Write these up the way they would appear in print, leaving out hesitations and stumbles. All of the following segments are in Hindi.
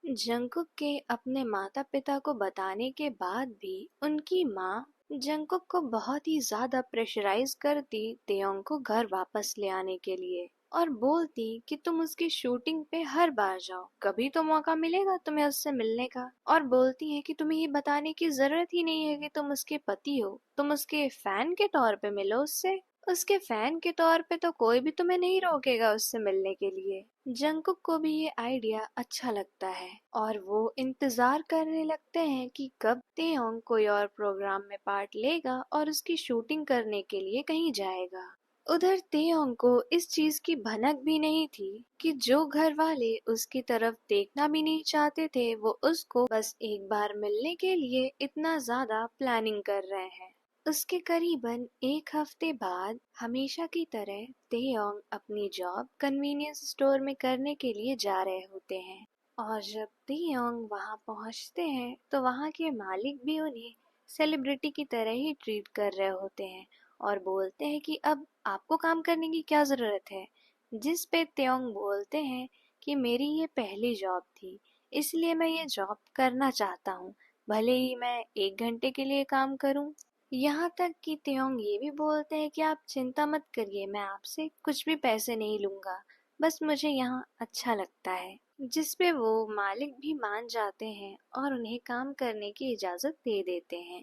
जंगकुक के अपने माता-पिता को बताने के बाद भी उनकी माँ जंगकुक को बहुत ही ज़्यादा प्रेशराइज़ करती तेयोंग को घर वापस ले आने के लिए और बोलती कि तुम उसकी शूटिंग पे हर बार जाओ, कभी तो मौका मिलेगा तुम्हें उससे मिलने का। और बोलती है कि तुम्हें ये बताने की ज़रूरत ही नहीं है कि तुम उसके पति हो, तुम उसके फैन के तौर पे मिलो उससे। उसके फैन के तौर पे तो कोई भी तुम्हें नहीं रोकेगा उससे मिलने के लिए। जंगकुक को भी ये आइडिया अच्छा लगता है और वो इंतजार करने लगते हैं कि कब तेयोंग कोई और प्रोग्राम में पार्ट लेगा और उसकी शूटिंग करने के लिए कहीं जाएगा। उधर तेयोंग को इस चीज की भनक भी नहीं थी कि जो घर वाले उसकी तरफ देखना भी नहीं चाहते थे वो उसको बस एक बार मिलने के लिए इतना ज्यादा प्लानिंग कर रहे हैं। उसके करीबन एक हफ्ते बाद हमेशा की तरह तेयोंग अपनी जॉब कन्वीनियंस स्टोर में करने के लिए जा रहे होते हैं और जब तेयोंग वहां पहुंचते हैं तो वहां के मालिक भी उन्हें सेलिब्रिटी की तरह ही ट्रीट कर रहे होते हैं और बोलते हैं कि अब आपको काम करने की क्या जरूरत है। जिस पे तेयोंग बोलते हैं कि मेरी ये पहली जॉब थी, इसलिए मैं ये जॉब करना चाहता हूँ, भले ही मैं 1 घंटे के लिए काम करूँ। यहाँ तक कि तेयोंग ये भी बोलते हैं कि आप चिंता मत करिए, मैं आपसे कुछ भी पैसे नहीं लूंगा, बस मुझे यहाँ अच्छा लगता है। जिस पे वो मालिक भी मान जाते हैं और उन्हें काम करने की इजाजत दे देते हैं।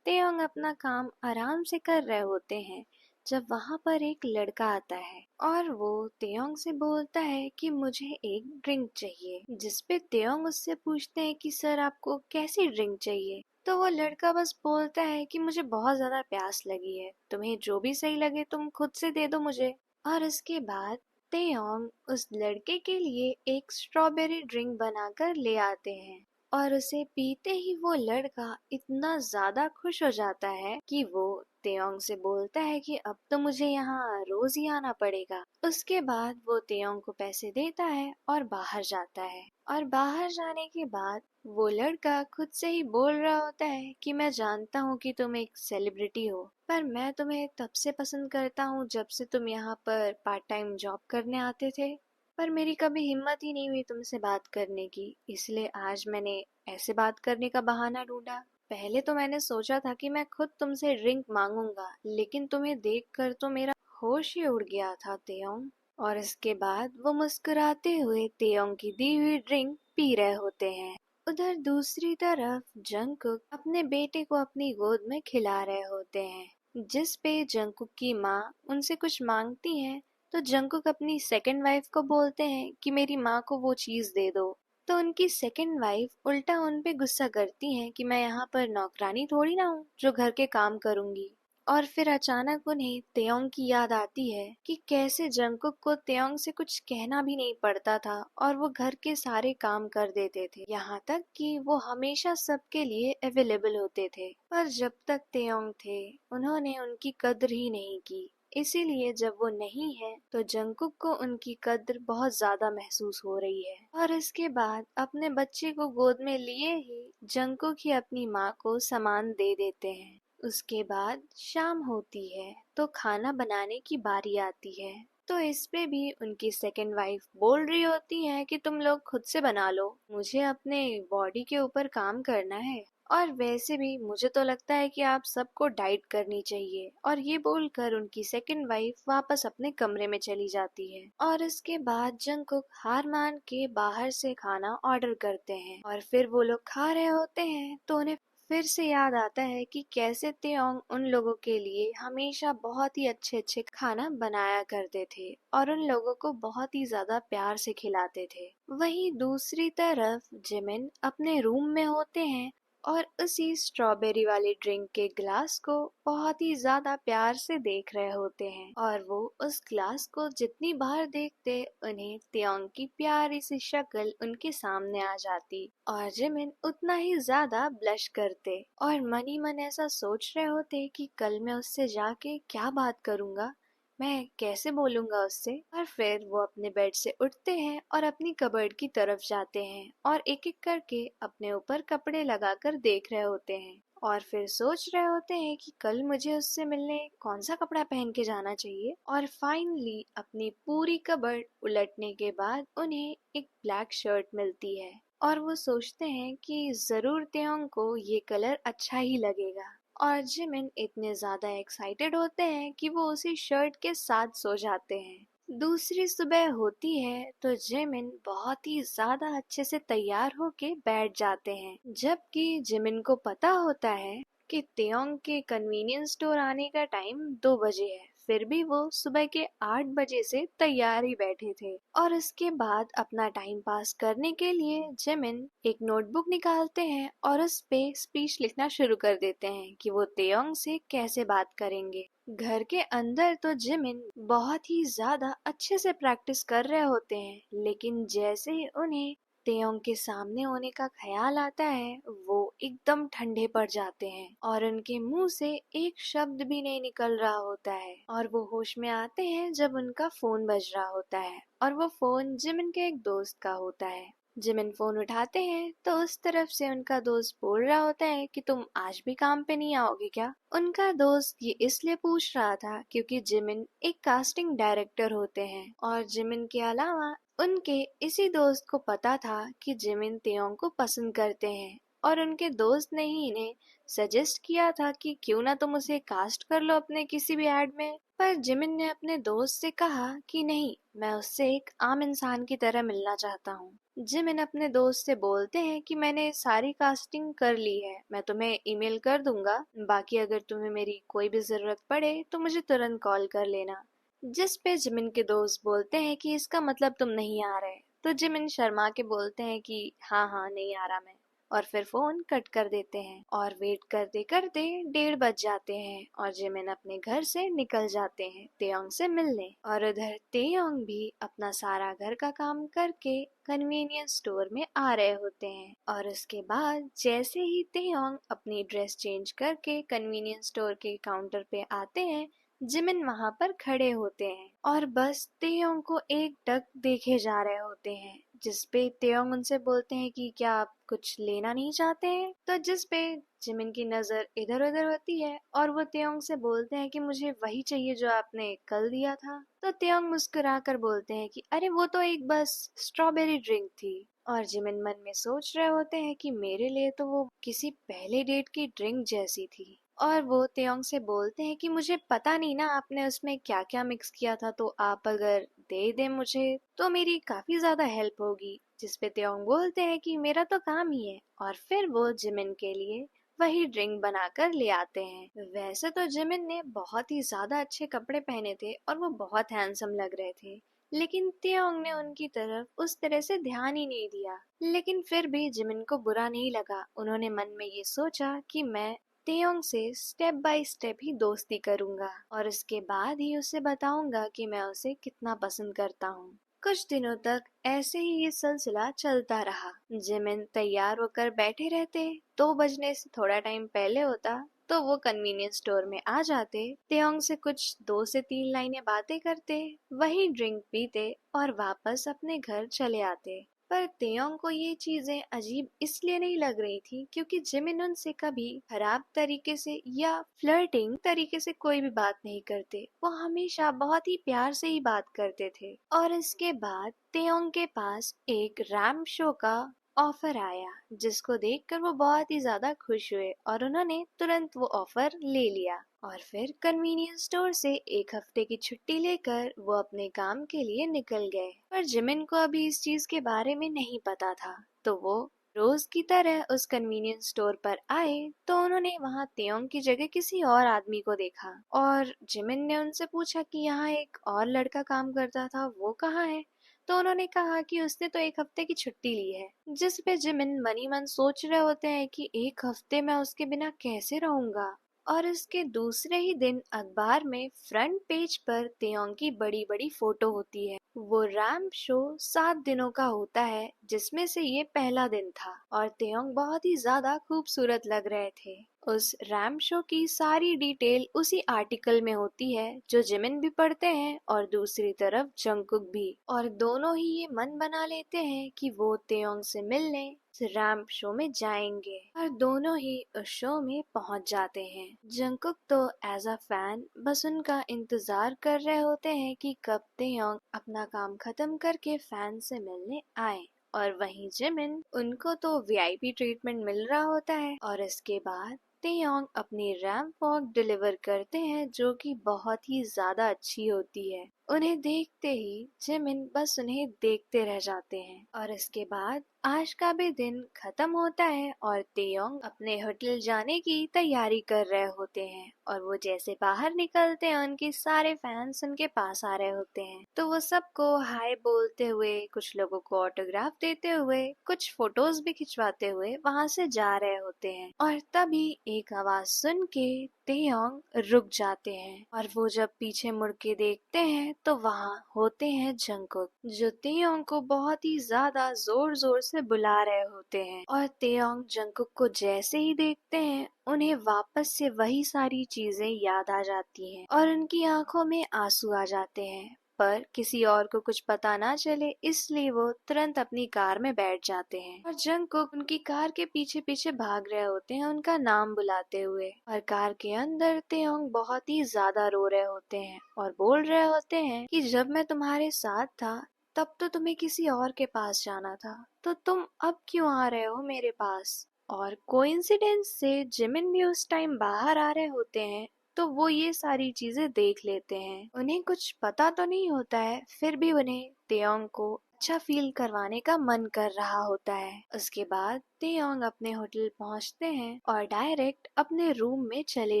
तेयोंग अपना काम आराम से कर रहे होते हैं जब वहां पर एक लड़का आता है और वो तेयोंग से बोलता है कि मुझे एक ड्रिंक चाहिए। जिस पे तेयोंग उससे पूछते हैं कि सर आपको कैसी ड्रिंक चाहिए। तो वो लड़का बस बोलता है कि मुझे बहुत ज्यादा प्यास लगी है, तुम्हें जो भी सही लगे तुम खुद से दे दो मुझे। और इसके बाद तेयोंग उस लड़के के लिए एक स्ट्रॉबेरी ड्रिंक बनाकर ले आते हैं और उसे पीते ही वो लड़का इतना ज्यादा खुश हो जाता है कि वो तेयोंग से बोलता है कि अब तो मुझे यहाँ रोज ही आना पड़ेगा। उसके बाद वो तेयोंग को पैसे देता है और बाहर जाता है और बाहर जाने के बाद वो लड़का खुद से ही बोल रहा होता है कि मैं जानता हूँ कि तुम एक सेलिब्रिटी हो, पर मैं तुम्हें तब से पसंद करता हूँ जब से तुम यहाँ पर पार्ट टाइम जॉब करने आते थे, पर मेरी कभी हिम्मत ही नहीं हुई तुमसे बात करने की, इसलिए आज मैंने ऐसे बात करने का बहाना ढूंढा। पहले तो मैंने सोचा था कि मैं खुद तुमसे ड्रिंक मांगूंगा, लेकिन तुम्हें देखकर तो मेरा होश ही उड़ गया था तेयोंग। और इसके बाद वो मुस्कुराते हुए तेयोंग की दी हुई ड्रिंक पी रहे होते हैं। उधर दूसरी तरफ जंगकुक अपने बेटे को अपनी गोद में खिला रहे होते हैं। जिस पे जंगकुक की माँ उनसे कुछ मांगती है तो जंगकुक अपनी सेकंड वाइफ को बोलते हैं कि मेरी माँ को वो चीज दे दो। तो उनकी सेकंड वाइफ उल्टा उन पे गुस्सा करती हैं कि मैं यहाँ पर नौकरानी थोड़ी ना हूँ जो घर के काम करूंगी। और फिर अचानक उन्हें तेयोंग की याद आती है कि कैसे जंगकुक को तेयोंग से कुछ कहना भी नहीं पड़ता था और वो घर के सारे काम कर देते थे, यहाँ तक कि वो हमेशा सबके लिए अवेलेबल होते थे। पर जब तक तेयोंग थे उन्होंने उनकी कद्र ही नहीं की, इसीलिए जब वो नहीं है तो जंगकुक को उनकी कद्र बहुत ज्यादा महसूस हो रही है। और इसके बाद अपने बच्चे को गोद में लिए ही जंगकुक ही अपनी माँ को सामान दे देते हैं। उसके बाद शाम होती है तो खाना बनाने की बारी आती है। तो इस पे भी उनकी सेकंड वाइफ बोल रही होती है कि तुम लोग खुद से बना लो, मुझे अपने बॉडी के ऊपर काम करना है और वैसे भी मुझे तो लगता है कि आप सबको डाइट करनी चाहिए। और ये बोलकर उनकी सेकंड वाइफ वापस अपने कमरे में चली जाती है और इसके बाद जंगकुक हार मान के बाहर से खाना ऑर्डर करते हैं और फिर वो लोग खा रहे होते हैं तो उन्हें फिर से याद आता है कि कैसे तेओंग उन लोगों के लिए हमेशा बहुत ही अच्छे अच्छे खाना बनाया करते थे और उन लोगों को बहुत ही ज्यादा प्यार से खिलाते थे। वहीं दूसरी तरफ जिमिन अपने रूम में होते हैं और उसी स्ट्रॉबेरी वाली ड्रिंक के ग्लास को बहुत ही ज्यादा प्यार से देख रहे होते हैं और वो उस ग्लास को जितनी बार देखते उन्हें तेओंग की प्यारी सी शक्ल उनके सामने आ जाती और जिमिन उतना ही ज्यादा ब्लश करते और मन ही मन ऐसा सोच रहे होते कि कल मैं उससे जाके क्या बात करूंगा, मैं कैसे बोलूंगा उससे। और फिर वो अपने बेड से उठते हैं और अपनी कबर्ड की तरफ जाते हैं और एक एक करके अपने ऊपर कपड़े लगाकर देख रहे होते हैं और फिर सोच रहे होते हैं कि कल मुझे उससे मिलने कौन सा कपड़ा पहन के जाना चाहिए। और फाइनली अपनी पूरी कबर्ड उलटने के बाद उन्हें एक ब्लैक शर्ट मिलती है और वो सोचते हैं कि जरूर तेयोंग को ये कलर अच्छा ही लगेगा। और जिमिन इतने ज्यादा एक्साइटेड होते हैं कि वो उसी शर्ट के साथ सो जाते हैं। दूसरी सुबह होती है तो जिमिन बहुत ही ज्यादा अच्छे से तैयार होके बैठ जाते हैं, जबकि जिमिन को पता होता है कि तेयोंग के कन्वीनियंस स्टोर आने का टाइम 2 बजे है। फिर भी वो सुबह के 8 बजे से तैयार ही बैठे थे। और उसके बाद अपना टाइम पास करने के लिए जिमिन एक नोटबुक निकालते हैं और उस पे स्पीच लिखना शुरू कर देते हैं कि वो तेयोंग से कैसे बात करेंगे। घर के अंदर तो जिमिन बहुत ही ज्यादा अच्छे से प्रैक्टिस कर रहे होते हैं, लेकिन जैसे ही उन्हें तेयोंग के सामने होने का ख्याल आता है वो एकदम ठंडे पड़ जाते हैं और उनके मुंह से एक शब्द भी नहीं निकल रहा होता है। और वो होश में आते हैं जब उनका फोन बज रहा होता है और वो फोन जिमिन के एक दोस्त का होता है। जिमिन फोन उठाते हैं तो उस तरफ से उनका दोस्त बोल रहा होता है कि तुम आज भी काम पे नहीं आओगे क्या। उनका दोस्त ये इसलिए पूछ रहा था क्योंकि जिमिन एक कास्टिंग डायरेक्टर होते हैं और जिमिन के अलावा उनके इसी दोस्त को पता था कि जिमिन तेयोंग को पसंद करते हैं और उनके दोस्त ने ही इन्हें सजेस्ट किया था कि क्यों ना तुम उसे कास्ट कर लो अपने किसी भी एड में। पर जिमिन ने अपने दोस्त से कहा कि नहीं, मैं उससे एक आम इंसान की तरह मिलना चाहता हूँ। जिमिन अपने दोस्त से बोलते हैं कि मैंने सारी कास्टिंग कर ली है, मैं तुम्हें ईमेल कर दूंगा, बाकी अगर तुम्हें मेरी कोई भी जरूरत पड़े तो मुझे तुरंत कॉल कर लेना। जिस पे जिमिन के दोस्त बोलते हैं कि इसका मतलब तुम नहीं आ रहे। तो जिमिन शर्मा के बोलते हैं कि हाँ हाँ नहीं आ रहा मैं, और फिर फोन कट कर देते हैं। और वेट करते करते 1:30 बज जाते हैं और जिमिन अपने घर से निकल जाते हैं तेयोंग से मिलने। और उधर तेयोंग भी अपना सारा घर का काम करके कन्वीनियंस स्टोर में आ रहे होते हैं। और उसके बाद जैसे ही तेयोंग अपनी ड्रेस चेंज करके कन्वीनियंस स्टोर के काउंटर पे आते हैं, जिमिन वहां पर खड़े होते हैं और बस तेयोंग को एक टक देखे जा रहे होते हैं। जिसपे तेयोंग उनसे बोलते हैं कि क्या आप कुछ लेना नहीं चाहते हैं। तो जिसपे जिमिन की नजर इधर उधर होती है और वो तेयोंग से बोलते हैं कि मुझे वही चाहिए जो आपने कल दिया था। तो तेयोंग मुस्कुरा कर बोलते हैं कि अरे वो तो एक बस स्ट्रॉबेरी ड्रिंक थी। और जिमिन मन में सोच रहे होते हैं कि मेरे लिए तो वो किसी पहले डेट की ड्रिंक जैसी थी। और वो तेयोंग से बोलते हैं कि मुझे पता नहीं ना आपने उसमें क्या क्या मिक्स किया था, तो आप अगर दे दे मुझे तो मेरी काफी ज्यादा हेल्प होगी। जिसपे तेयोंग बोलते हैं कि मेरा तो काम ही है, और फिर वो जिमिन के लिए वही ड्रिंक बनाकर ले आते हैं। वैसे तो जिमिन ने बहुत ही ज्यादा अच्छे कपड़े पहने थे और वो बहुत हैंडसम लग रहे थे, लेकिन तेयोंग ने उनकी तरफ उस तरह से ध्यान ही नहीं दिया। लेकिन फिर भी जिमिन को बुरा नहीं लगा। उन्होंने मन में ये सोचा कि मैं तेयोंग से स्टेप बाय स्टेप ही दोस्ती करूंगा और इसके बाद ही उसे बताऊंगा कि मैं उसे कितना पसंद करता हूँ। कुछ दिनों तक ऐसे ही ये सिलसिला चलता रहा। जिमिन तैयार होकर बैठे रहते, 2 बजने से थोड़ा टाइम पहले होता तो वो कन्वीनियंस स्टोर में आ जाते, तेयोंग से कुछ 2 से 3 लाइनें बातें करते, वही ड्रिंक पीते और वापस अपने घर चले आते। पर तेयोंग को ये चीजें अजीब इसलिए नहीं लग रही थी क्योंकि जिमिन उनसे कभी खराब तरीके से या फ्लर्टिंग तरीके से कोई भी बात नहीं करते। वो हमेशा बहुत ही प्यार से ही बात करते थे। और इसके बाद तेयोंग के पास एक रैम्प शो का ऑफर आया, जिसको देखकर वो बहुत ही ज्यादा खुश हुए और उन्होंने तुरंत वो ऑफर ले लिया। और फिर कन्वीनियंस स्टोर से 1 हफ्ते की छुट्टी लेकर वो अपने काम के लिए निकल गए। पर जिमिन को अभी इस चीज के बारे में नहीं पता था, तो वो रोज की तरह उस कन्वीनियंस स्टोर पर आए तो उन्होंने वहाँ तेयोंग की जगह किसी और आदमी को देखा। और जिमिन ने उनसे पूछा कि यहाँ एक और लड़का काम करता था, वो कहाँ है। तो उन्होंने कहा कि उसने तो 1 हफ्ते की छुट्टी ली है। जिस पे जिमिन मनी मन सोच रहे होते हैं कि 1 हफ्ते मैं उसके बिना कैसे रहूंगा। और इसके दूसरे ही दिन अखबार में फ्रंट पेज पर तेयोंग की बड़ी बड़ी फोटो होती है। वो रैम्प शो 7 दिनों का होता है, जिसमें से ये पहला दिन था और तेयोंग बहुत ही ज्यादा खूबसूरत लग रहे थे। उस रैम्प शो की सारी डिटेल उसी आर्टिकल में होती है जो जिमिन भी पढ़ते हैं और दूसरी तरफ जंगकुक भी। और दोनों ही ये मन बना लेते हैं कि वो तेयोंग से मिलने रैम्प शो में जाएंगे और दोनों ही उस शो में पहुंच जाते हैं। जंगकुक तो एज अ फैन बस उनका इंतजार कर रहे होते हैं कि कब तेयोंग अपना काम खत्म करके फैन से मिलने आए। और वहीं जिमिन, उनको तो वीआईपी ट्रीटमेंट मिल रहा होता है। और इसके बाद तेयोंग अपनी रैंप वॉक डिलीवर करते हैं जो कि बहुत ही ज्यादा अच्छी होती है। उन्हें देखते ही जिमिन बस उन्हें देखते रह जाते हैं। और इसके बाद आज का भी दिन खत्म होता है और तेयोंग अपने होटल जाने की तैयारी कर रहे होते हैं। और वो जैसे बाहर निकलते हैं उनके सारे फैंस उनके पास आ रहे होते हैं, तो वो सबको हाय बोलते हुए, कुछ लोगों को ऑटोग्राफ देते हुए, कुछ फोटोज भी खिंचवाते हुए वहां से जा रहे होते हैं। और तभी एक आवाज सुन के तेयोंग रुक जाते हैं और वो जब पीछे मुड़ के देखते हैं तो वहाँ होते हैं जंगकुक, जो तेयोंग को बहुत ही ज्यादा जोर जोर से बुला रहे होते हैं। और तेयोंग जंगकुक को जैसे ही देखते हैं उन्हें वापस से वही सारी चीजें याद आ जाती हैं और उनकी आंखों में आंसू आ जाते हैं। पर किसी और को कुछ पता ना चले इसलिए वो तुरंत अपनी कार में बैठ जाते हैं और जंगकुक उनकी कार के पीछे पीछे भाग रहे होते हैं उनका नाम बुलाते हुए। और कार के अंदर तेयोंग बहुत ही ज्यादा रो रहे होते हैं और बोल रहे होते हैं कि जब मैं तुम्हारे साथ था तब तो तुम्हें किसी और के पास जाना था, तो तुम अब क्यों आ रहे हो मेरे पास। और कोइंसिडेंस से जिमिन भी उस टाइम बाहर आ रहे होते हैं, तो वो ये सारी चीजें देख लेते हैं। उन्हें कुछ पता तो नहीं होता है, फिर भी उन्हें तेयोंग को अच्छा फील करवाने का मन कर रहा होता है। उसके बाद तेयोंग अपने होटल पहुंचते हैं और डायरेक्ट अपने रूम में चले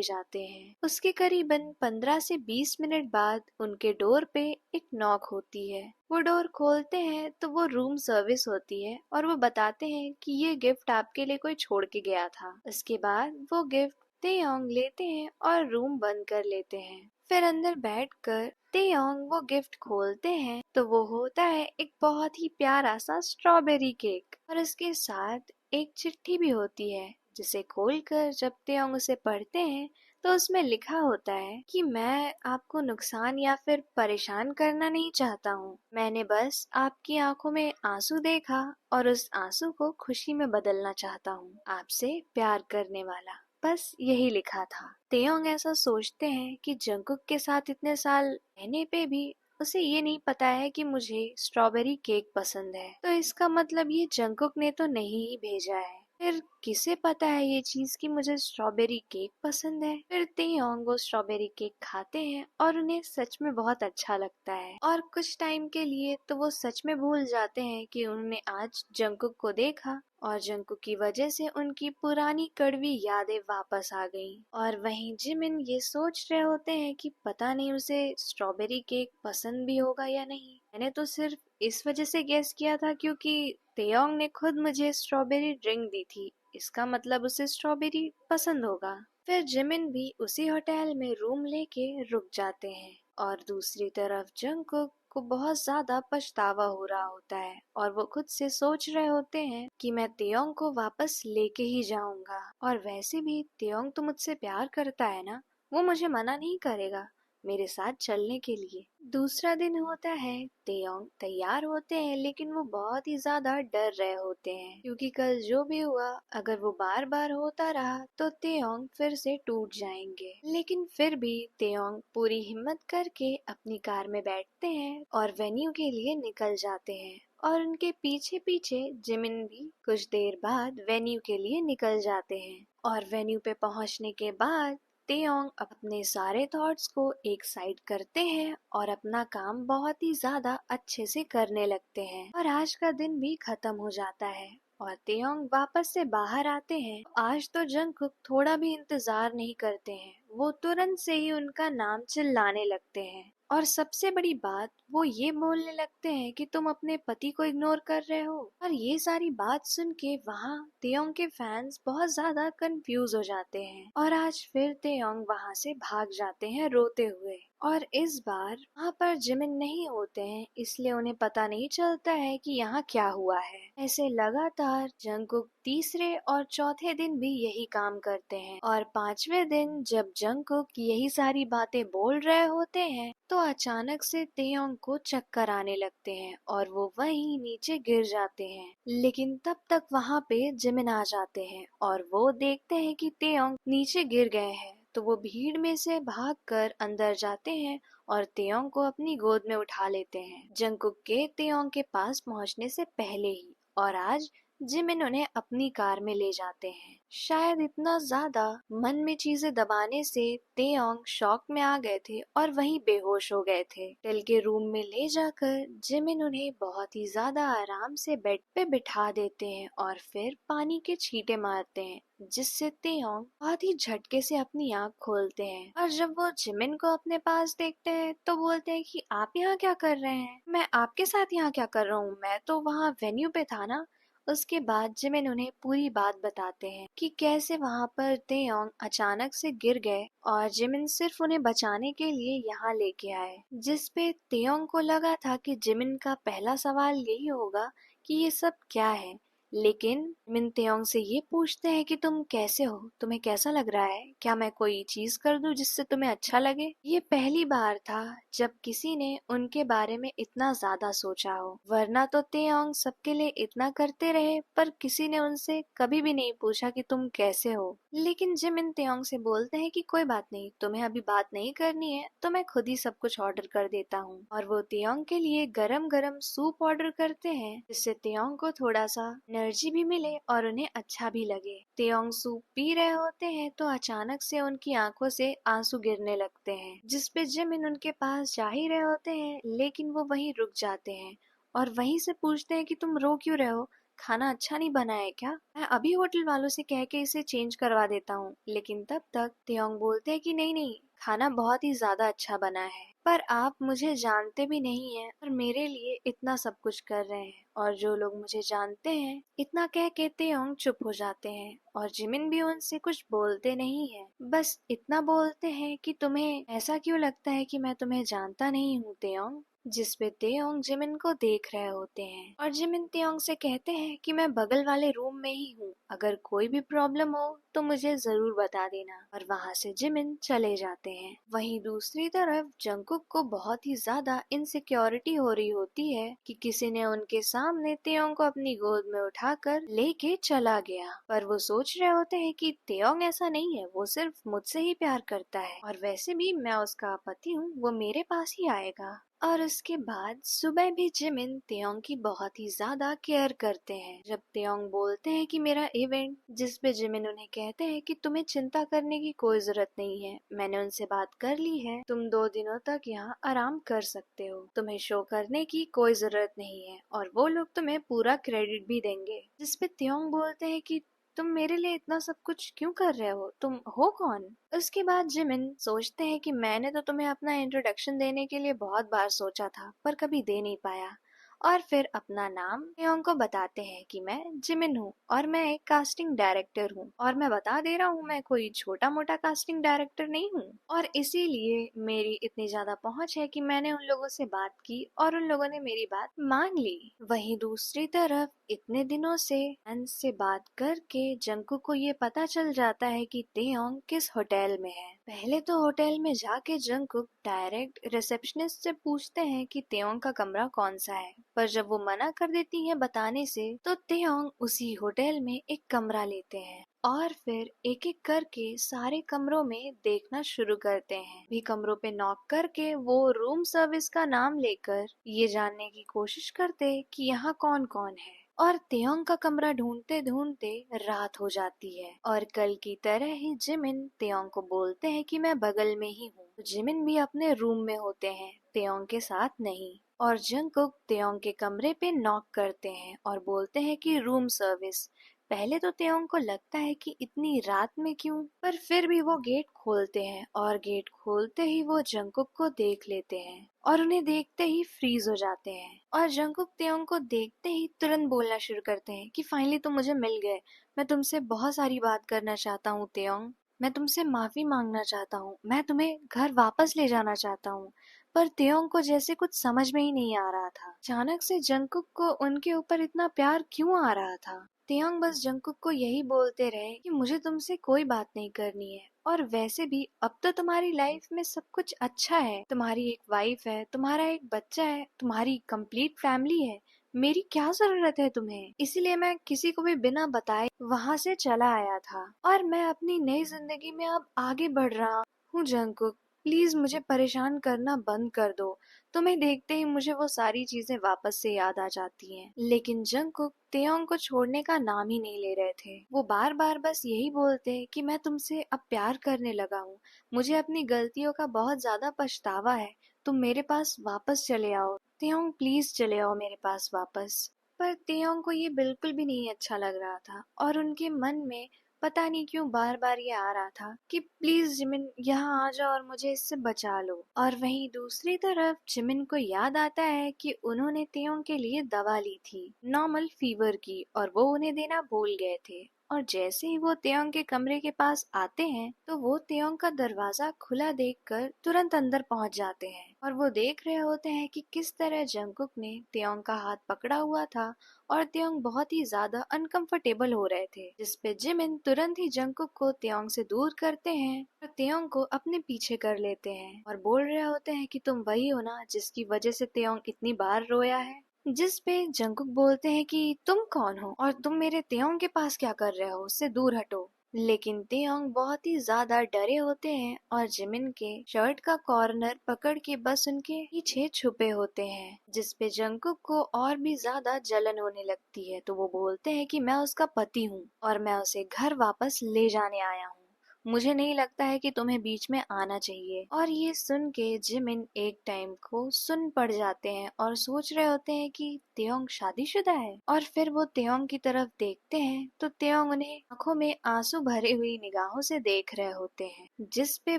जाते हैं। उसके करीबन 15 से 20 मिनट बाद उनके डोर पे एक नॉक होती है। वो डोर खोलते हैं तो वो रूम सर्विस होती है और वो बताते हैं कि ये गिफ्ट आपके लिए कोई छोड़ के गया था। उसके बाद वो गिफ्ट तेयोंग लेते हैं और रूम बंद कर लेते हैं। फिर अंदर बैठकर तेयोंग वो गिफ्ट खोलते हैं तो वो होता है एक बहुत ही प्यारा सा स्ट्रॉबेरी केक और इसके साथ एक चिट्ठी भी होती है, जिसे खोलकर जब तेयोंग उसे पढ़ते हैं तो उसमें लिखा होता है कि मैं आपको नुकसान या फिर परेशान करना नहीं चाहता हूँ। मैंने बस आपकी आंखों में आंसू देखा और उस आंसू को खुशी में बदलना चाहता हूँ। आपसे प्यार करने वाला, बस यही लिखा था। तेयोंग ऐसा सोचते हैं कि जंगकुक के साथ इतने साल रहने पे भी उसे ये नहीं पता है कि मुझे स्ट्रॉबेरी केक पसंद है, तो इसका मतलब ये जंगकुक ने तो नहीं ही भेजा है। फिर किसे पता है ये चीज कि मुझे स्ट्रॉबेरी केक पसंद है। फिर तेयोंग वो स्ट्रॉबेरी केक खाते हैं और उन्हें सच में बहुत अच्छा लगता है और कुछ टाइम के लिए तो वो सच में भूल जाते हैं कि उन्होंने आज जंगकुक को देखा और जंगकुक की वजह से उनकी पुरानी कड़वी यादें वापस आ गईं। और वहीं जिमिन ये सोच रहे होते हैं कि पता नहीं उसे स्ट्रॉबेरी केक पसंद भी होगा या नहीं। मैंने तो सिर्फ इस वजह से गेस किया था क्योंकि तेयोंग ने खुद मुझे स्ट्रॉबेरी ड्रिंक दी थी, इसका मतलब उसे स्ट्रॉबेरी पसंद होगा। फिर जिमिन भी उसी होटल में रूम लेके रुक जाते हैं और दूसरी तरफ जंगकुक को बहुत ज्यादा पछतावा हो रहा होता है और वो खुद से सोच रहे होते हैं कि मैं तेयोंग को वापस लेके ही जाऊंगा और वैसे भी तेयोंग तो मुझसे प्यार करता है ना, वो मुझे मना नहीं करेगा मेरे साथ चलने के लिए। दूसरा दिन होता है, तेयोंग तैयार होते हैं लेकिन वो बहुत ही ज्यादा डर रहे होते हैं क्योंकि कल जो भी हुआ अगर वो बार बार होता रहा तो तेयोंग फिर से टूट जाएंगे। लेकिन फिर भी तेयोंग पूरी हिम्मत करके अपनी कार में बैठते हैं और वेन्यू के लिए निकल जाते हैं और उनके पीछे पीछे जिमिन भी कुछ देर बाद वेन्यू के लिए निकल जाते हैं। और वेन्यू पे पहुंचने के बाद तेयोंग अपने सारे थॉट्स को एक साइड करते हैं और अपना काम बहुत ही ज्यादा अच्छे से करने लगते हैं और आज का दिन भी खत्म हो जाता है और तेयोंग वापस से बाहर आते हैं। आज तो जंगकुक थोड़ा भी इंतजार नहीं करते हैं, वो तुरंत से ही उनका नाम चिल्लाने लगते हैं और सबसे बड़ी बात वो ये बोलने लगते हैं कि तुम अपने पति को इग्नोर कर रहे हो। और ये सारी बात सुन के वहाँ तेयोंग के फैंस बहुत ज्यादा कंफ्यूज हो जाते हैं और आज फिर तेयोंग वहाँ से भाग जाते हैं रोते हुए। और इस बार वहाँ पर जिमिन नहीं होते हैं इसलिए उन्हें पता नहीं चलता है कि यहाँ क्या हुआ है। ऐसे लगातार जंगकुक तीसरे और चौथे दिन भी यही काम करते हैं और पांचवें दिन जब जंगकुक यही सारी बातें बोल रहे होते हैं तो अचानक से तेयोंग को चक्कर आने लगते हैं और वो वहीं नीचे गिर जाते हैं। लेकिन तब तक वहाँ पे जिमिन आ जाते हैं और वो देखते हैं कि तेयोंग नीचे गिर गए हैं, तो वो भीड़ में से भागकर अंदर जाते हैं और तेयोंग को अपनी गोद में उठा लेते हैं जंगकुक के तेयोंग के पास पहुंचने से पहले ही। और आज जिमिन उन्हें अपनी कार में ले जाते हैं। शायद इतना ज्यादा मन में चीजें दबाने से तेयोंग शॉक में आ गए थे और वहीं बेहोश हो गए थे। होटल के रूम में ले जाकर जिमिन उन्हें बहुत ही ज्यादा आराम से बेड पे बिठा देते हैं और फिर पानी के छींटे मारते हैं, जिससे तेयोंग बहुत ही झटके से अपनी आँख खोलते हैं। और जब वो जिमिन को अपने पास देखते हैं तो बोलते हैं कि आप यहाँ क्या कर रहे हैं? मैं आपके साथ यहाँ क्या कर रहा हूँ? मैं तो वहाँ वेन्यू पे था ना। उसके बाद जिमिन उन्हें पूरी बात बताते हैं कि कैसे वहाँ पर तेयोंग अचानक से गिर गए और जिमिन सिर्फ उन्हें बचाने के लिए यहाँ लेके आए, जिसपे तेयोंग को लगा था कि जिमिन का पहला सवाल यही होगा कि ये सब क्या है। लेकिन मिन तेयोंग से ये पूछते हैं कि तुम कैसे हो, तुम्हें कैसा लग रहा है, क्या मैं कोई चीज कर दूं जिससे तुम्हें अच्छा लगे। ये पहली बार था जब किसी ने उनके बारे में इतना ज्यादा सोचा हो, वरना तो तेयोंग सबके लिए इतना करते रहे पर किसी ने उनसे कभी भी नहीं पूछा कि तुम कैसे हो। लेकिन जिमिन तेयोंग से बोलते हैं कि कोई बात नहीं, तुम्हें अभी बात नहीं करनी है तो मैं खुद ही सब कुछ ऑर्डर कर देता हूँ। और वो तेयोंग के लिए गरम गरम सूप ऑर्डर करते हैं, जिससे तेयोंग को थोड़ा सा एनर्जी भी मिले और उन्हें अच्छा भी लगे। तेयोंग सूप पी रहे होते हैं तो अचानक से उनकी आंखों से आंसू गिरने लगते हैं, जिसपे जिमिन उनके पास जा ही रहे होते हैं, लेकिन वो वहीं रुक जाते हैं और वहीं से पूछते हैं कि तुम रो क्यों रहे हो, खाना अच्छा नहीं बना है क्या? मैं अभी होटल वालों से कह के इसे चेंज करवा देता हूँ। लेकिन तब तक तेयोंग बोलते हैं कि नहीं नहीं, खाना बहुत ही ज्यादा अच्छा बना है, पर आप मुझे जानते भी नहीं हैं और मेरे लिए इतना सब कुछ कर रहे हैं, और जो लोग मुझे जानते हैं। इतना कह के तेयोंग चुप हो जाते हैं और जिमिन भी उनसे कुछ बोलते नहीं है, बस इतना बोलते हैं कि तुम्हें ऐसा क्यों लगता है कि मैं तुम्हें जानता नहीं हूँ तेयोंग। जिसपे तेयोंग जिमिन को देख रहे होते हैं और जिमिन तेयोंग से कहते हैं कि मैं बगल वाले रूम में ही हूँ, अगर कोई भी प्रॉब्लम हो तो मुझे जरूर बता देना। और वहाँ से जिमिन चले जाते हैं। वहीं दूसरी तरफ जंगकुक को बहुत ही ज्यादा इनसिक्योरिटी हो रही होती है कि किसी ने उनके सामने तेयोंग को अपनी गोद में उठाकर लेके चला गया, पर वो सोच रहे होते हैं कि तेयोंग ऐसा नहीं है, वो सिर्फ मुझसे ही प्यार करता है और वैसे भी मैं उसका पति हूँ, वो मेरे पास ही आएगा। और उसके बाद सुबह भी जिमिन तेयोंग की बहुत ही ज्यादा केयर करते हैं। जब तेयोंग बोलते हैं कि मेरा इवेंट, जिसपे जिमिन उन्हें कहते हैं कि तुम्हें चिंता करने की कोई जरूरत नहीं है, मैंने उनसे बात कर ली है, तुम 2 दिनों तक यहाँ आराम कर सकते हो, तुम्हें शो करने की कोई जरूरत नहीं है और वो लोग तुम्हें पूरा क्रेडिट भी देंगे। जिसपे तेयोंग बोलते हैं कि तुम मेरे लिए इतना सब कुछ क्यों कर रहे हो, तुम हो कौन? उसके बाद जिमिन सोचते हैं कि मैंने तो तुम्हें अपना इंट्रोडक्शन देने के लिए बहुत बार सोचा था पर कभी दे नहीं पाया। और फिर अपना नाम तेयोंग को बताते हैं कि मैं जिमिन हूँ और मैं एक कास्टिंग डायरेक्टर हूँ, और मैं बता दे रहा हूँ मैं कोई छोटा मोटा कास्टिंग डायरेक्टर नहीं हूँ, और इसीलिए मेरी इतनी ज्यादा पहुँच है कि मैंने उन लोगों से बात की और उन लोगों ने मेरी बात मान ली। वहीं दूसरी तरफ इतने दिनों से एन से बात करके जंगकुक को ये पता चल जाता है कि तेयोंग किस होटल में है। पहले तो होटल में जाके जंगकुक डायरेक्ट रिसेप्शनिस्ट से पूछते हैं कि तेयोंग का कमरा कौन सा है, पर जब वो मना कर देती है बताने से तो तेयोंग उसी होटल में एक कमरा लेते हैं और फिर एक एक करके सारे कमरों में देखना शुरू करते हैं। भी कमरों पे नॉक करके वो रूम सर्विस का नाम लेकर ये जानने की कोशिश करते कि यहाँ कौन कौन है। और तेयोंग का कमरा ढूंढते ढूंढते रात हो जाती है और कल की तरह ही जिमिन तेयोंग को बोलते हैं कि मैं बगल में ही हूँ। जिमिन भी अपने रूम में होते हैं, तेयोंग के साथ नहीं। और जंगकुक तेयोंग के कमरे पे नॉक करते हैं और बोलते हैं कि रूम सर्विस। पहले तो तेयोंग को लगता है कि इतनी रात में क्यों, पर फिर भी वो गेट खोलते हैं और गेट खोलते ही वो जंगकुक को देख लेते हैं और उन्हें देखते ही फ्रीज हो जाते हैं। और जंगकुक तेयोंग को देखते ही तुरंत बोलना शुरू करते हैं कि फाइनली तुम मुझे मिल गए, मैं तुमसे बहुत सारी बात करना चाहता हूँ तेयोंग, मैं तुमसे माफी मांगना चाहता हूँ, मैं तुम्हें घर वापस ले जाना चाहता हूँ। पर तेयोंग को जैसे कुछ समझ में ही नहीं आ रहा था, अचानक से जंगकुक को उनके ऊपर इतना प्यार क्यों आ रहा था। तेयोंग बस जंगकुक को यही बोलते रहे कि मुझे तुमसे कोई बात नहीं करनी है, और वैसे भी अब तो तुम्हारी लाइफ में सब कुछ अच्छा है, तुम्हारी एक वाइफ है, तुम्हारा एक बच्चा है, तुम्हारी कंप्लीट फैमिली है, मेरी क्या जरूरत है तुम्हें। इसीलिए मैं किसी को भी बिना बताए वहाँ से चला आया था और मैं अपनी नई जिंदगी में अब आगे बढ़ रहा हूँ जंगकुक। प्लीज मुझे परेशान करना बंद कर दो। तुम्हें देखते ही मुझे वो सारी चीजें वापस से याद आ जाती हैं। लेकिन जंगकुक तेयोंग को छोड़ने का नाम ही नहीं ले रहे थे। वो बार बार बस यही बोलते कि मैं तुमसे अब प्यार करने लगा हूँ, मुझे अपनी गलतियों का बहुत ज्यादा पछतावा है, तुम मेरे पास वापस चले आओ। तेयोंग प्लीज चले आओ मेरे पास वापस। पर तेयोंग को ये बिल्कुल भी नहीं अच्छा लग रहा था और उनके मन में पता नहीं क्यों बार बार ये आ रहा था कि प्लीज जिमिन यहाँ आ जाओ और मुझे इससे बचा लो। और वहीं दूसरी तरफ जिमिन को याद आता है कि उन्होंने तेयोंग के लिए दवा ली थी नॉर्मल फीवर की, और वो उन्हें देना भूल गए थे। और जैसे ही वो तेयोंग के कमरे के पास आते हैं तो वो तेयोंग का दरवाजा खुला देखकर तुरंत अंदर पहुंच जाते हैं। और वो देख रहे होते हैं कि किस तरह जंगकुक ने तेयोंग का हाथ पकड़ा हुआ था और तेयोंग बहुत ही ज्यादा अनकंफर्टेबल हो रहे थे, जिसपे जिमिन तुरंत ही जंगकुक को तेयोंग से दूर करते हैं और तेयोंग को अपने पीछे कर लेते हैं और बोल रहे होते हैं कि तुम वही हो ना जिसकी वजह से तेयोंग इतनी बार रोया है। जिस पे जंगकुक बोलते हैं कि तुम कौन हो और तुम मेरे तेयोंग के पास क्या कर रहे हो, उससे दूर हटो। लेकिन तेयोंग बहुत ही ज्यादा डरे होते हैं और जिमिन के शर्ट का कॉर्नर पकड़ के बस उनके पीछे छुपे होते हैं, जिसपे जंगकुक को और भी ज्यादा जलन होने लगती है। तो वो बोलते हैं कि मैं उसका पति हूँ और मैं उसे घर वापस ले जाने आया हूँ, मुझे नहीं लगता है कि तुम्हें बीच में आना चाहिए। और ये सुन के जिमिन एक टाइम को सुन पड़ जाते हैं और सोच रहे होते हैं कि तेयोंग शादीशुदा है। और फिर वो तेयोंग की तरफ देखते हैं तो तेयोंग उन्हें आंखों में आंसू भरे हुई निगाहों से देख रहे होते हैं, जिस पे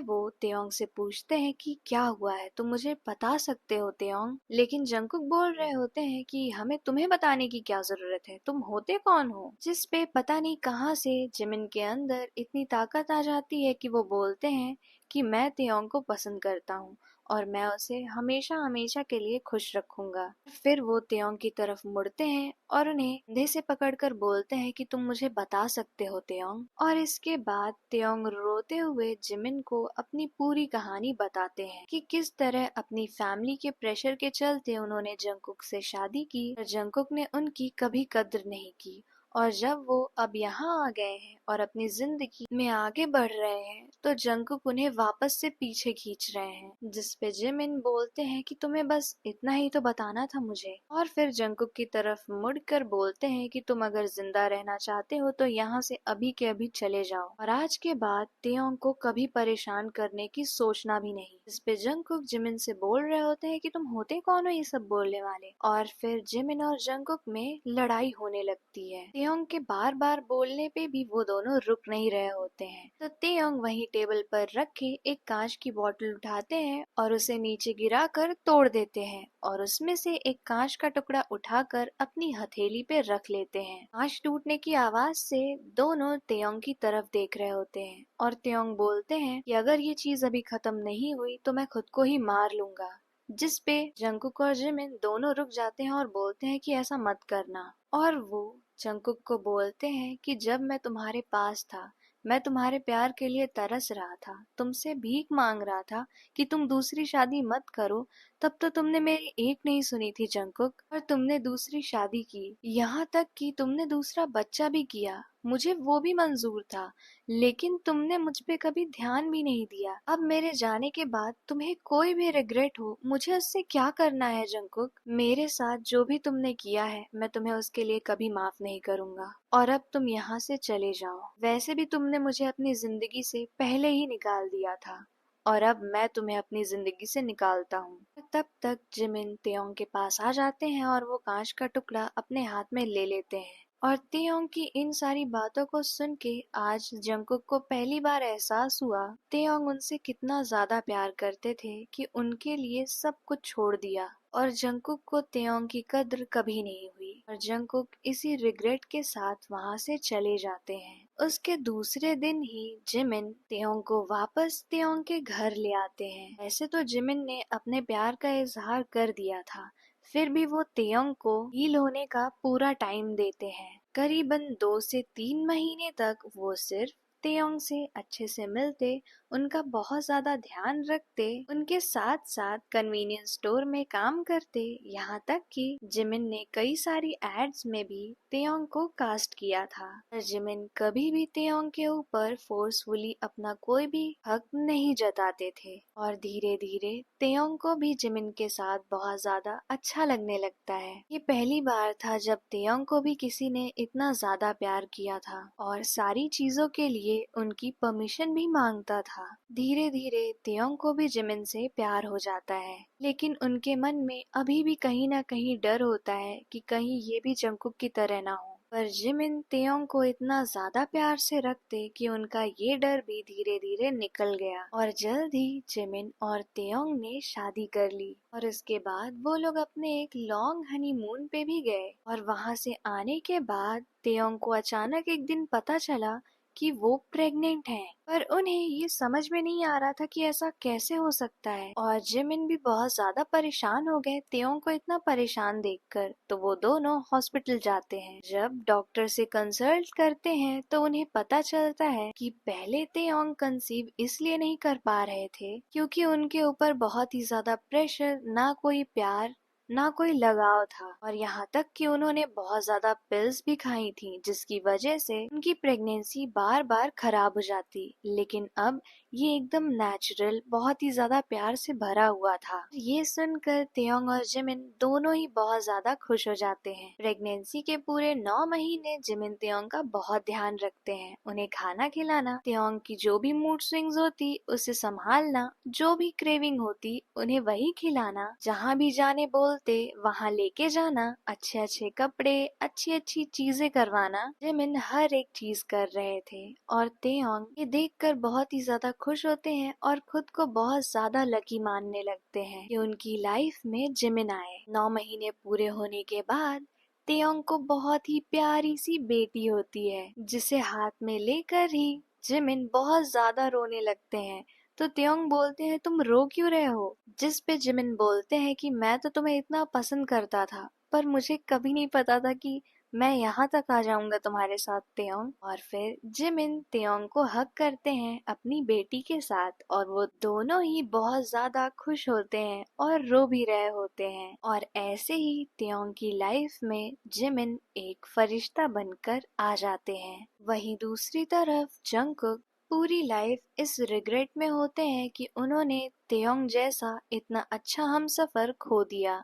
वो तेयोंग से पूछते हैं कि क्या हुआ है, तुम मुझे बता सकते हो तेयोंग। लेकिन जंगकुक बोल रहे होते हैं कि हमें तुम्हें बताने की क्या जरूरत है, तुम होते कौन हो। जिस पे पता नहीं कहां से जिमिन के अंदर इतनी ताकत आ जाती है कि वो बोलते हैं कि मैं तेयोंग को पसंद करता हूँ और मैं उसे हमेशा हमेशा के लिए खुश रखूंगा। फिर वो तेयोंग की तरफ मुड़ते हैं और उन्हें कंधे से पकड़कर बोलते हैं कि तुम मुझे बता सकते हो तेयोंग। और इसके बाद तेयोंग रोते हुए जिमिन को अपनी पूरी कहानी बताते हैं कि किस तरह अपनी फैमिली के प्रेशर के चलते उन्होंने जंगकुक से शादी की और जंगकुक ने उनकी कभी कद्र नहीं की। और जब वो अब यहाँ आ गए हैं और अपनी जिंदगी में आगे बढ़ रहे हैं तो जंगकुक उन्हें वापस से पीछे खींच रहे हैं, जिसपे जिमिन बोलते हैं कि तुम्हें बस इतना ही तो बताना था मुझे। और फिर जंगकुक की तरफ मुड़कर बोलते हैं कि तुम अगर जिंदा रहना चाहते हो तो यहाँ से अभी के अभी चले जाओ और आज के बाद तेयोंग को कभी परेशान करने की सोचना भी नहीं। जिसपे जंगकुक जिमिन से बोल रहे होते हैं कि तुम होते कौन हो ये सब बोलने वाले। और फिर जिमिन और जंगकुक में लड़ाई होने लगती है। तेयोंग के बार बार बोलने पे भी वो दोनों रुक नहीं रहे होते हैं, तो तेयोंग वहीं टेबल पर रखे एक कांच की बोतल उठाते हैं और उसे नीचे गिराकर तोड़ देते हैं और उसमें से एक कांच का टुकड़ा उठाकर अपनी हथेली पे रख लेते हैं। कांच टूटने की आवाज से दोनों तेयोंग की तरफ देख रहे होते हैं और तेयोंग बोलते हैं कि अगर ये चीज अभी खत्म नहीं हुई तो मैं खुद को ही मार लूंगा। जिस पे जंगकुक और जिमिन दोनों रुक जाते हैं और बोलते हैं कि ऐसा मत करना। और वो जंगकुक को बोलते हैं कि जब मैं तुम्हारे पास था मैं तुम्हारे प्यार के लिए तरस रहा था, तुमसे भीख मांग रहा था कि तुम दूसरी शादी मत करो, तब तो तुमने मेरी एक नहीं सुनी थी जंगकुक, और तुमने दूसरी शादी की, यहाँ तक कि तुमने दूसरा बच्चा भी किया, मुझे वो भी मंजूर था, लेकिन तुमने मुझ पे कभी ध्यान भी नहीं दिया। अब मेरे जाने के बाद तुम्हें कोई भी रिग्रेट हो, मुझे उससे क्या करना है जंगकुक। मेरे साथ जो भी तुमने किया है मैं तुम्हें उसके लिए कभी माफ नहीं करूंगा और अब तुम यहाँ से चले जाओ। वैसे भी तुमने मुझे अपनी जिंदगी से पहले ही निकाल दिया था और अब मैं तुम्हें अपनी जिंदगी से निकालता हूँ। तब तक जिमिन तेयोंग के पास आ जाते हैं और वो कांच का टुकड़ा अपने हाथ में ले लेते हैं। और तेयोंग की इन सारी बातों को सुन के आज जंगकुक को पहली बार एहसास हुआ तेयोंग उनसे कितना ज्यादा प्यार करते थे कि उनके लिए सब कुछ छोड़ दिया। और जंगकुक को तेयोंग की कद्र कभी नहीं हुई और जंगकुक इसी रिग्रेट के साथ वहाँ से चले जाते हैं। उसके दूसरे दिन ही जिमिन तेयोंग को वापस तेयोंग के घर ले आते हैं। ऐसे तो जिमिन ने अपने प्यार का इजहार कर दिया था, फिर भी वो तेयोंग को हील होने का पूरा टाइम देते हैं। करीबन 2 से 3 महीने तक वो सिर्फ तेयोंग से अच्छे से मिलते, उनका बहुत ज्यादा ध्यान रखते, उनके साथ साथ कन्वीनियंस स्टोर में काम करते। यहाँ तक कि जिमिन ने कई सारी एड्स में भी तेयोंग को कास्ट किया था। पर जिमिन कभी भी तेयोंग के ऊपर फोर्सफुली अपना कोई भी हक नहीं जताते थे और धीरे धीरे तेयोंग को भी जिमिन के साथ बहुत ज्यादा अच्छा लगने लगता है। ये पहली बार था जब तेयोंग को भी किसी ने इतना ज्यादा प्यार किया था और सारी चीजों के लिए उनकी परमिशन भी मांगता था। धीरे धीरे तेयोंग को भी जिमिन से प्यार हो जाता है, लेकिन उनके मन में अभी भी कहीं ना कहीं डर होता है कि कहीं ये भी जंगकुक की तरह ना हो। पर जिमिन तेयोंग को इतना ज्यादा प्यार से रखते कि उनका ये डर भी धीरे धीरे निकल गया और जल्द ही जिमिन और तेयोंग ने शादी कर ली। और इसके बाद वो लोग अपने एक लॉन्ग हनीमून पे भी गए और वहां से आने के बाद तेयोंग को अचानक एक दिन पता चला कि वो प्रेग्नेंट है। पर उन्हें ये समझ में नहीं आ रहा था कि ऐसा कैसे हो सकता है और जिमिन भी बहुत ज्यादा परेशान हो गए तेयोंग को इतना परेशान देखकर। तो वो दोनों हॉस्पिटल जाते हैं। जब डॉक्टर से कंसल्ट करते हैं तो उन्हें पता चलता है कि पहले तेयोंग कंसीव इसलिए नहीं कर पा रहे थे क्योंकि उनके ऊपर बहुत ही ज्यादा प्रेशर, ना कोई प्यार ना कोई लगाव था और यहाँ तक कि उन्होंने बहुत ज्यादा पिल्स भी खाई थी जिसकी वजह से उनकी प्रेगनेंसी बार बार खराब हो जाती। लेकिन अब ये एकदम नेचुरल, बहुत ही ज्यादा प्यार से भरा हुआ था। ये सुनकर तेयोंग और जिमिन दोनों ही बहुत ज्यादा खुश हो जाते हैं। प्रेगनेंसी के पूरे 9 महीने जिमिन तेयोंग का बहुत ध्यान रखते हैं, उन्हें खाना खिलाना, तेयोंग की जो भी मूड स्विंग्स होती उसे संभालना, जो भी क्रेविंग होती उन्हें वही खिलाना, जहाँ भी जाने बोलते वहाँ लेके जाना, अच्छे अच्छे कपड़े, अच्छी अच्छी चीजें करवाना। जिमिन हर एक चीज कर रहे थे और तेयोंग ये देखकर बहुत ही ज्यादा खुश होते हैं और खुद को बहुत ज्यादा लकी मानने लगते हैं कि उनकी लाइफ में जिमिन आए। 9 महीने पूरे होने के बाद तेयोंग को बहुत ही प्यारी सी बेटी होती है जिसे हाथ में लेकर ही जिमिन बहुत ज्यादा रोने लगते हैं। तो तेयोंग बोलते हैं तुम रो क्यों रहे हो? जिस पे जिमिन बोलते हैं कि मैं तो तुम्हें इतना पसंद करता था पर मुझे कभी नहीं पता था कि मैं यहाँ तक आ जाऊंगा तुम्हारे साथ तेयोंग। और फिर जिमिन तेयोंग को हग करते हैं अपनी बेटी के साथ और वो दोनों ही बहुत ज्यादा खुश होते हैं और रो भी रहे होते हैं। और ऐसे ही तेयोंग की लाइफ में जिमिन एक फरिश्ता बनकर आ जाते हैं। वहीं दूसरी तरफ जंगकुक पूरी लाइफ इस रिग्रेट में होते हैं कि उन्होंने तेयोंग जैसा इतना अच्छा हमसफर खो दिया।